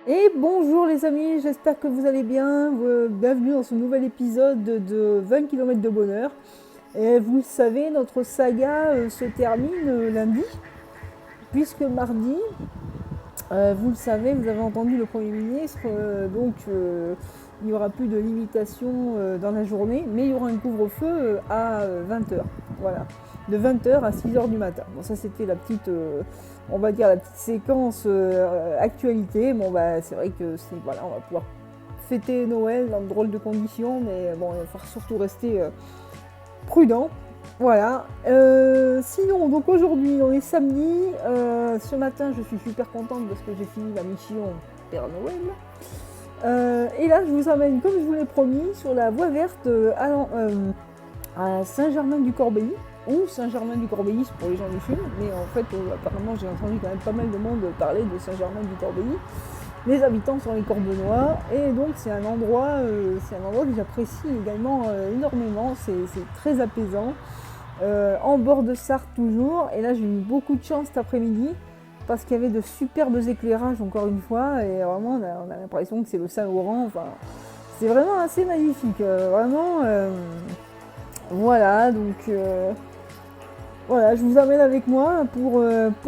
Et bonjour les amis, j'espère que vous allez bien. Bienvenue dans ce nouvel épisode de 20 km de bonheur. Et vous le savez, notre saga se termine lundi, puisque mardi, vous le savez, vous avez entendu le Premier ministre, il n'y aura plus de limitation dans la journée, mais il y aura un couvre-feu à 20 h. Voilà, de 20 h à 6 h du matin. Bon, ça c'était la petite, on va dire la petite séquence actualité. Bon, bah c'est vrai que voilà, on va pouvoir fêter Noël dans de drôles de conditions, mais bon, il va falloir surtout rester prudent. Voilà. Sinon, donc aujourd'hui, on est samedi. Ce matin, je suis super contente parce que j'ai fini ma mission Père Noël. Et là, je vous amène, comme je vous l'ai promis, sur la voie verte à Saint-Germain-du-Corbéis, ou Saint-Germain-du-Corbéis pour les gens du Sud. Mais en fait, apparemment, j'ai entendu quand même pas mal de monde parler de Saint-Germain-du-Corbéis. Les habitants sont les Corbenois, et donc c'est un endroit que j'apprécie également énormément. C'est très apaisant. En bord de Sarthe toujours, et là j'ai eu beaucoup de chance cet après-midi parce qu'il y avait de superbes éclairages encore une fois, et vraiment on a l'impression que c'est le Saint-Laurent. Enfin, c'est vraiment assez magnifique, vraiment. Voilà, donc voilà, je vous amène avec moi pour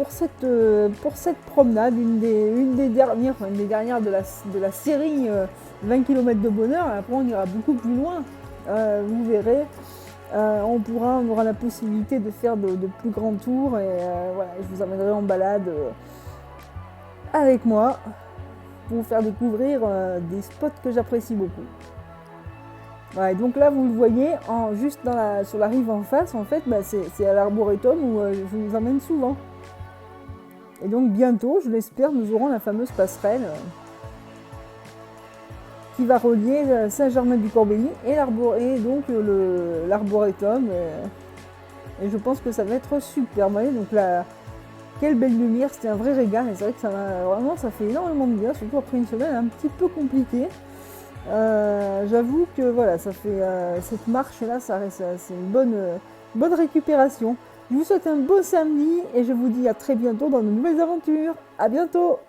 cette promenade, une des dernières de la série 20 km de bonheur. Après on ira beaucoup plus loin, vous verrez. On aura la possibilité de faire de plus grands tours, et voilà, je vous amènerai en balade avec moi pour vous faire découvrir des spots que j'apprécie beaucoup. Voilà, et donc là vous le voyez, juste sur la rive en face, en fait, c'est à l'Arboretum où je vous emmène souvent. Et donc bientôt, je l'espère, nous aurons la fameuse passerelle qui va relier Saint-Germain-du-Corbéis et l'Arboretum. Et je pense que ça va être super. Vous voyez, donc là, quelle belle lumière, c'était un vrai régal. Et c'est vrai que ça fait énormément de bien, surtout après une semaine un petit peu compliquée. J'avoue que voilà, ça fait cette marche-là, c'est une bonne récupération. Je vous souhaite un beau samedi et je vous dis à très bientôt dans de nouvelles aventures. À bientôt!